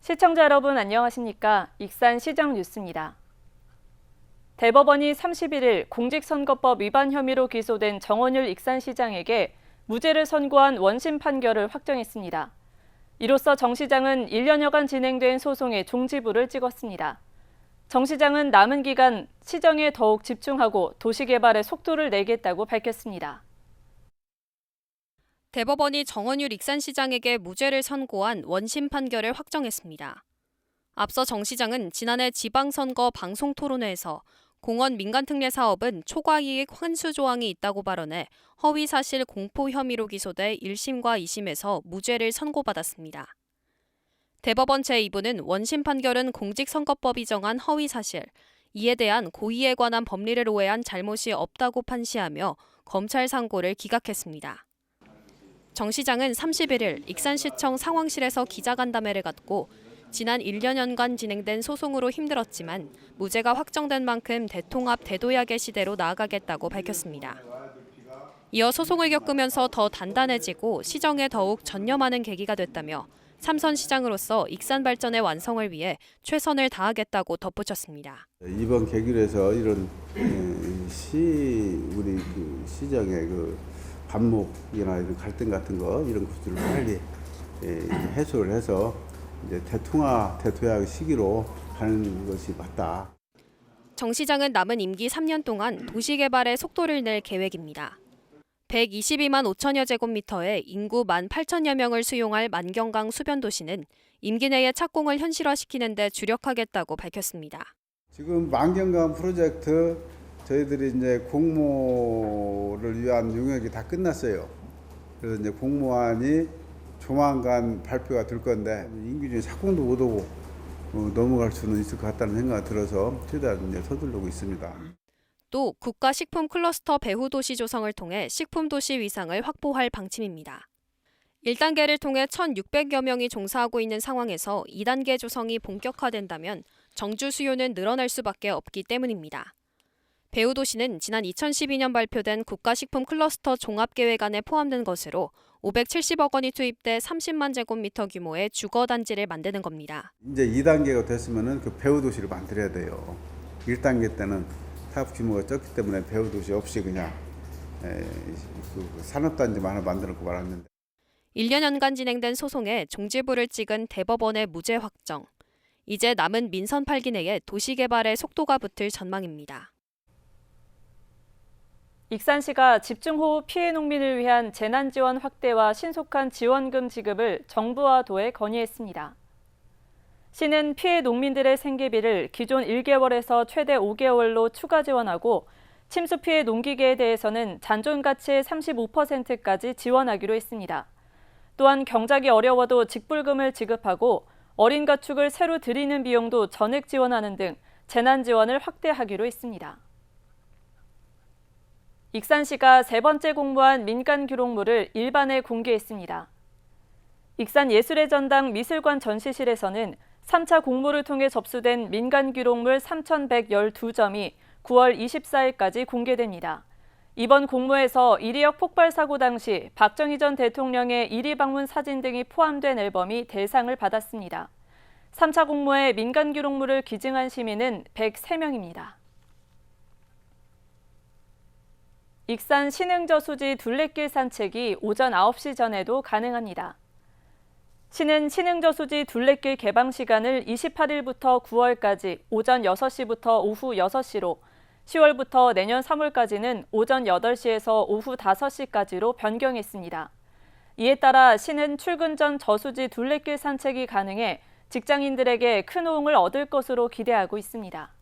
시청자 여러분 안녕하십니까? 익산시장 뉴스입니다. 대법원이 31일 공직선거법 위반 혐의로 기소된 정원율 익산시장에게 무죄를 선고한 원심 판결을 확정했습니다. 이로써 정 시장은 1년여간 진행된 소송에 종지부를 찍었습니다. 정 시장은 남은 기간 시정에 더욱 집중하고 도시개발에 속도를 내겠다고 밝혔습니다. 대법원이 정원율 익산시장에게 무죄를 선고한 원심 판결을 확정했습니다. 앞서 정 시장은 지난해 지방선거 방송토론회에서 공원 민간특례 사업은 초과이익 환수 조항이 있다고 발언해 허위사실 공포 혐의로 기소돼 1심과 2심에서 무죄를 선고받았습니다. 대법원 제2부는 원심 판결은 공직선거법이 정한 허위사실, 이에 대한 고의에 관한 법리를 오해한 잘못이 없다고 판시하며 검찰 상고를 기각했습니다. 정 시장은 31일 익산시청 상황실에서 기자간담회를 갖고 지난 1년여간 진행된 소송으로 힘들었지만 무죄가 확정된 만큼 대통합 대도약의 시대로 나아가겠다고 밝혔습니다. 이어 소송을 겪으면서 더 단단해지고 시정에 더욱 전념하는 계기가 됐다며 3선 시장으로서 익산 발전의 완성을 위해 최선을 다하겠다고 덧붙였습니다. 이번 계기로 해서 이런 우리 시장의 반목이나 이런 갈등 같은 거 이런 것들을 빨리 해소를 해서 이제 대통합 시기로 가는 것이 맞다. 정 시장은 남은 임기 3년 동안 도시개발에 속도를 낼 계획입니다. 122만 5천여 제곱미터의 인구 18,000여 명을 수용할 만경강 수변도시는 임기 내에 착공을 현실화시키는 데 주력하겠다고 밝혔습니다. 지금 만경강 프로젝트 저희들이 이제 공모를 위한 용역이 다 끝났어요. 그래서 이제 공모안이 조만간 발표가 될 건데 임기 중에 착공도 못 오고 넘어갈 수는 있을 것 같다는 생각이 들어서 최대한 이제 서두르고 있습니다. 또 국가식품 클러스터 배후도시 조성을 통해 식품도시 위상을 확보할 방침입니다. 1단계를 통해 1,600여 명이 종사하고 있는 상황에서 2단계 조성이 본격화된다면 정주 수요는 늘어날 수밖에 없기 때문입니다. 배후도시는 지난 2012년 발표된 국가식품 클러스터 종합계획안에 포함된 것으로 570억 원이 투입돼 30만 제곱미터 규모의 주거단지를 만드는 겁니다. 이제 2단계가 됐으면은 그 배후도시를 만들어야 돼요. 1단계 때는 사업 규모가 적기 때문에 배후도시 없이 그냥 산업단지만 하나 만들어놓고 말았는데 1년여간 진행된 소송에 종지부를 찍은 대법원의 무죄 확정. 이제 남은 민선 8기 내에 도시개발에 속도가 붙을 전망입니다. 익산시가 집중호우 피해 농민을 위한 재난지원 확대와 신속한 지원금 지급을 정부와 도에 건의했습니다. 시는 피해 농민들의 생계비를 기존 1개월에서 최대 5개월로 추가 지원하고 침수 피해 농기계에 대해서는 잔존가치의 35%까지 지원하기로 했습니다. 또한 경작이 어려워도 직불금을 지급하고 어린 가축을 새로 들이는 비용도 전액 지원하는 등 재난 지원을 확대하기로 했습니다. 익산시가 세 번째 공모한 민간 기록물을 일반에 공개했습니다. 익산 예술의 전당 미술관 전시실에서는 3차 공모를 통해 접수된 민간 기록물 3,112점이 9월 24일까지 공개됩니다. 이번 공모에서 이리역 폭발 사고 당시 박정희 전 대통령의 이리 방문 사진 등이 포함된 앨범이 대상을 받았습니다. 3차 공모에 민간 기록물을 기증한 시민은 103명입니다. 익산 신흥저수지 둘레길 산책이 오전 9시 전에도 가능합니다. 시는 신흥저수지 둘레길 개방 시간을 28일부터 9월까지 오전 6시부터 오후 6시로, 10월부터 내년 3월까지는 오전 8시에서 오후 5시까지로 변경했습니다. 이에 따라 시는 출근 전 저수지 둘레길 산책이 가능해 직장인들에게 큰 호응을 얻을 것으로 기대하고 있습니다.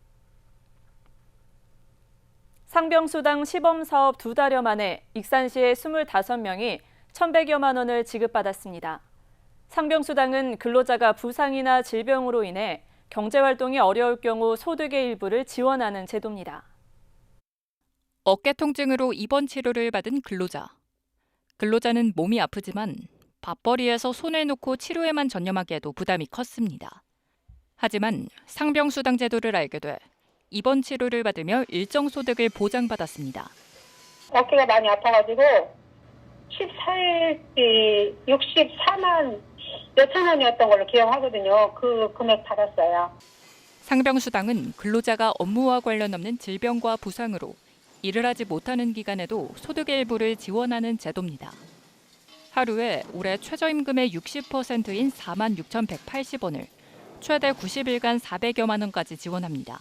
상병수당 시범사업 2달여 만에 익산시의 25명이 1,100여만 원을 지급받았습니다. 상병수당은 근로자가 부상이나 질병으로 인해 경제활동이 어려울 경우 소득의 일부를 지원하는 제도입니다. 어깨 통증으로 입원 치료를 받은 근로자. 근로자는 몸이 아프지만 밥벌이에서 손을 놓고 치료에만 전념하기에도 부담이 컸습니다. 하지만 상병수당 제도를 알게 돼 입원 치료를 받으며 일정 소득을 보장받았습니다. 어깨가 많이 아파가지고 14일치 64만 몇천 원이었던 걸로 기억하거든요. 그 금액 받았어요. 상병수당은 근로자가 업무와 관련 없는 질병과 부상으로 일을 하지 못하는 기간에도 소득의 일부를 지원하는 제도입니다. 하루에 올해 최저임금의 60%인 46,180원을 최대 90일간 400여만 원까지 지원합니다.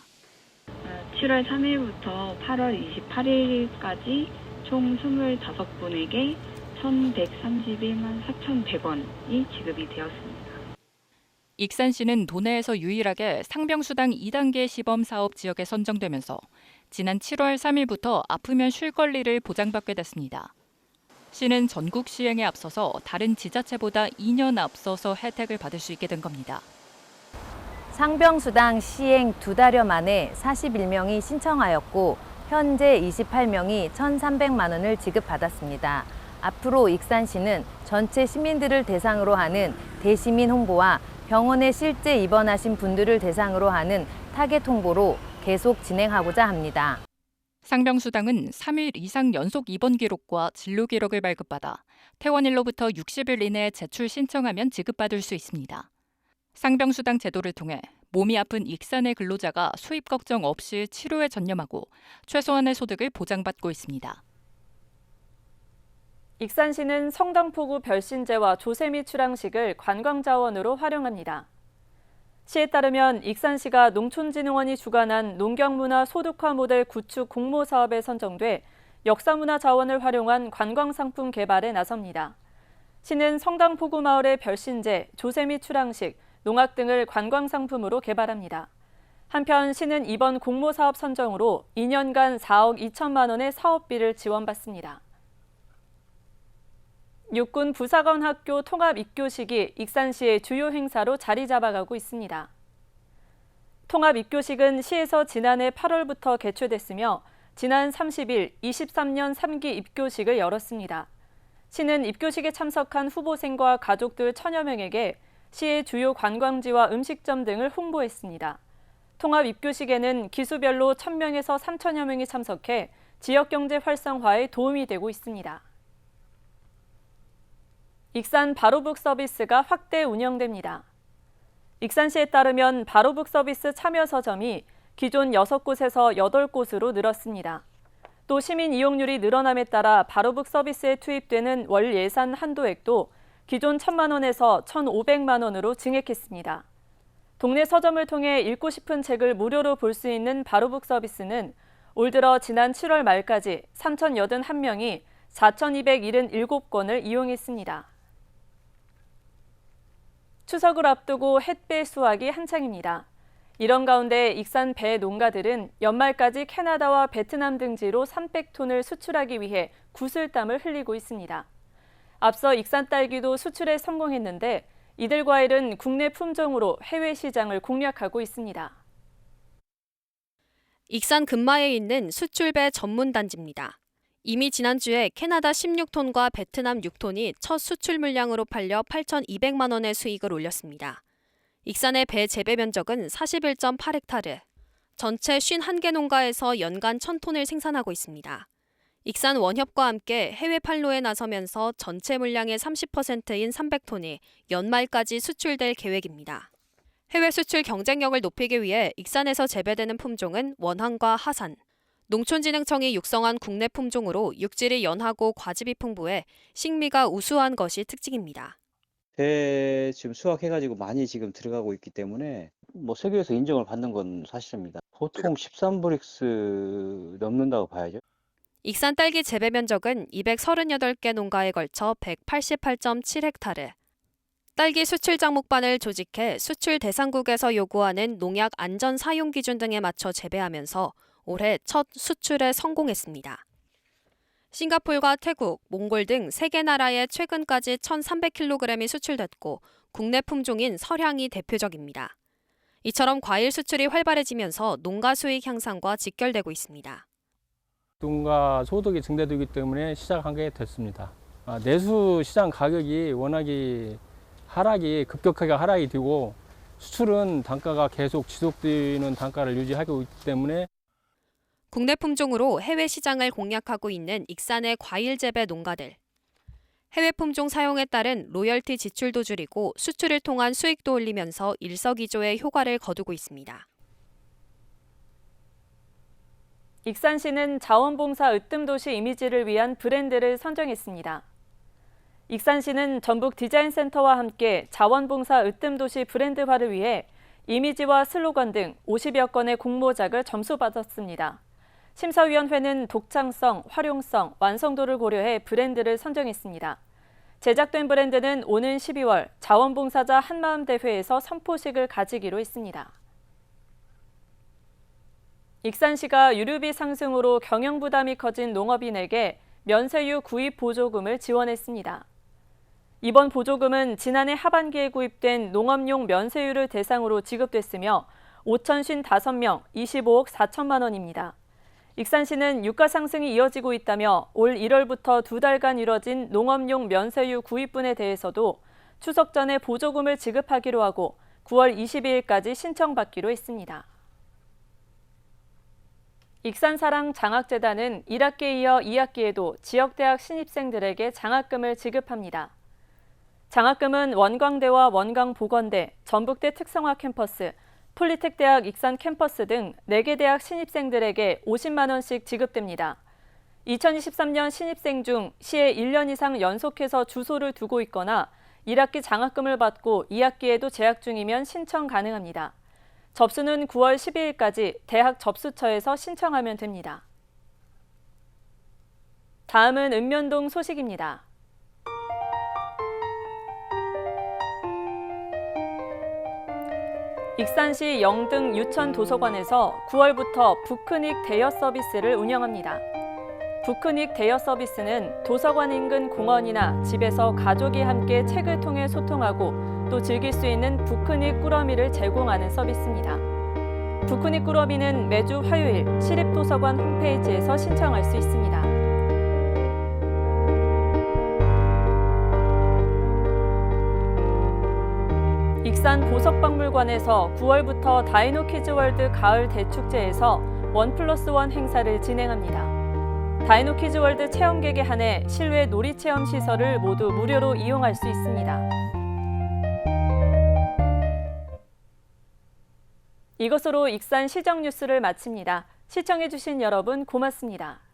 7월 3일부터 8월 28일까지 총 25분에게 1,131만 4,100원이 지급이 되었습니다. 익산시는 도내에서 유일하게 상병수당 2단계 시범 사업 지역에 선정되면서 지난 7월 3일부터 아프면 쉴 권리를 보장받게 됐습니다. 시는 전국 시행에 앞서서 다른 지자체보다 2년 앞서서 혜택을 받을 수 있게 된 겁니다. 상병수당 시행 2달여 만에 41명이 신청하였고 현재 28명이 1,300만 원을 지급받았습니다. 앞으로 익산시는 전체 시민들을 대상으로 하는 대시민 홍보와 병원에 실제 입원하신 분들을 대상으로 하는 타겟 홍보로 계속 진행하고자 합니다. 상병수당은 3일 이상 연속 입원 기록과 진료 기록을 발급받아 퇴원일로부터 60일 이내에 제출 신청하면 지급받을 수 있습니다. 상병수당 제도를 통해 몸이 아픈 익산의 근로자가 수입 걱정 없이 치료에 전념하고 최소한의 소득을 보장받고 있습니다. 익산시는 성당포구 별신제와 조세미 출항식을 관광자원으로 활용합니다. 시에 따르면 익산시가 농촌진흥원이 주관한 농경문화 소득화 모델 구축 공모 사업에 선정돼 역사문화 자원을 활용한 관광상품 개발에 나섭니다. 시는 성당포구 마을의 별신제, 조세미 출항식, 농악 등을 관광상품으로 개발합니다. 한편 시는 이번 공모 사업 선정으로 2년간 4억 2천만 원의 사업비를 지원받습니다. 육군 부사관학교 통합 입교식이 익산시의 주요 행사로 자리 잡아가고 있습니다. 통합 입교식은 시에서 지난해 8월부터 개최됐으며 지난 30일 23년 3기 입교식을 열었습니다. 시는 입교식에 참석한 후보생과 가족들 1,000여 명에게 시의 주요 관광지와 음식점 등을 홍보했습니다. 통합 입교식에는 기수별로 1,000명에서 3,000여 명이 참석해 지역경제 활성화에 도움이 되고 있습니다. 익산 바로북 서비스가 확대 운영됩니다. 익산시에 따르면 바로북 서비스 참여 서점이 기존 6곳에서 8곳으로 늘었습니다. 또 시민 이용률이 늘어남에 따라 바로북 서비스에 투입되는 월 예산 한도액도 기존 1,000만 원에서 1,500만 원으로 증액했습니다. 동네 서점을 통해 읽고 싶은 책을 무료로 볼 수 있는 바로북 서비스는 올 들어 지난 7월 말까지 3,081명이 4,277권을 이용했습니다. 추석을 앞두고 햇배 수확이 한창입니다. 이런 가운데 익산 배 농가들은 연말까지 캐나다와 베트남 등지로 300톤을 수출하기 위해 구슬땀을 흘리고 있습니다. 앞서 익산 딸기도 수출에 성공했는데 이들 과일은 국내 품종으로 해외 시장을 공략하고 있습니다. 익산 금마에 있는 수출배 전문 단지입니다. 이미 지난주에 캐나다 16톤과 베트남 6톤이 첫 수출 물량으로 팔려 8,200만 원의 수익을 올렸습니다. 익산의 배 재배 면적은 41.8헥타르, 전체 51개 농가에서 연간 1,000톤을 생산하고 있습니다. 익산 원협과 함께 해외 판로에 나서면서 전체 물량의 30%인 300톤이 연말까지 수출될 계획입니다. 해외 수출 경쟁력을 높이기 위해 익산에서 재배되는 품종은 원황과 하산, 농촌진흥청이 육성한 국내 품종으로 육질이 연하고 과즙이 풍부해 식미가 우수한 것이 특징입니다. 배 지금 수확해가지고 많이 지금 들어가고 있기 때문에 세계에서 인정을 받는 건 사실입니다. 보통 13브릭스 넘는다고 봐야죠. 익산 딸기 재배 면적은 238개 농가에 걸쳐 188.7헥타르. 딸기 수출 장목반을 조직해 수출 대상국에서 요구하는 농약 안전 사용 기준 등에 맞춰 재배하면서 올해 첫 수출에 성공했습니다. 싱가포르와 태국, 몽골 등 3개 나라에 최근까지 1,300kg이 수출됐고 국내 품종인 설향이 대표적입니다. 이처럼 과일 수출이 활발해지면서 농가 수익 향상과 직결되고 있습니다. 농가 소득이 증대되기 때문에 시작하게 됐습니다. 내수 시장 가격이 워낙에 급격하게 하락이 되고 수출은 단가가 계속 지속되는 단가를 유지하고 있기 때문에 국내 품종으로 해외 시장을 공략하고 있는 익산의 과일 재배 농가들. 해외 품종 사용에 따른 로열티 지출도 줄이고 수출을 통한 수익도 올리면서 일석이조의 효과를 거두고 있습니다. 익산시는 자원봉사 으뜸도시 이미지를 위한 브랜드를 선정했습니다. 익산시는 전북 디자인센터와 함께 자원봉사 으뜸도시 브랜드화를 위해 이미지와 슬로건 등 50여 건의 공모작을 점수받았습니다. 심사위원회는 독창성, 활용성, 완성도를 고려해 브랜드를 선정했습니다. 제작된 브랜드는 오는 12월 자원봉사자 한마음대회에서 선포식을 가지기로 했습니다. 익산시가 유류비 상승으로 경영 부담이 커진 농업인에게 면세유 구입 보조금을 지원했습니다. 이번 보조금은 지난해 하반기에 구입된 농업용 면세유를 대상으로 지급됐으며 5,055명 25억 4천만 원입니다. 익산시는 유가 상승이 이어지고 있다며 올 1월부터 2달간 이뤄진 농업용 면세유 구입분에 대해서도 추석 전에 보조금을 지급하기로 하고 9월 22일까지 신청받기로 했습니다. 익산사랑 장학재단은 1학기에 이어 2학기에도 지역대학 신입생들에게 장학금을 지급합니다. 장학금은 원광대와 원광보건대, 전북대 특성화 캠퍼스, 폴리텍대학 익산 캠퍼스 등 4개 대학 신입생들에게 50만 원씩 지급됩니다. 2023년 신입생 중 시에 1년 이상 연속해서 주소를 두고 있거나 1학기 장학금을 받고 2학기에도 재학 중이면 신청 가능합니다. 접수는 9월 12일까지 대학 접수처에서 신청하면 됩니다. 다음은 읍면동 소식입니다. 익산시 영등 유천 도서관에서 9월부터 북크닉 대여 서비스를 운영합니다. 북크닉 대여 서비스는 도서관 인근 공원이나 집에서 가족이 함께 책을 통해 소통하고 또 즐길 수 있는 북크닉 꾸러미를 제공하는 서비스입니다. 북크닉 꾸러미는 매주 화요일 시립도서관 홈페이지에서 신청할 수 있습니다. 익산 보석박물관에서 9월부터 다이노 키즈월드 가을 대축제에서 1+1 행사를 진행합니다. 다이노 키즈월드 체험객에 한해 실외 놀이체험 시설을 모두 무료로 이용할 수 있습니다. 이것으로 익산 시정 뉴스를 마칩니다. 시청해주신 여러분 고맙습니다.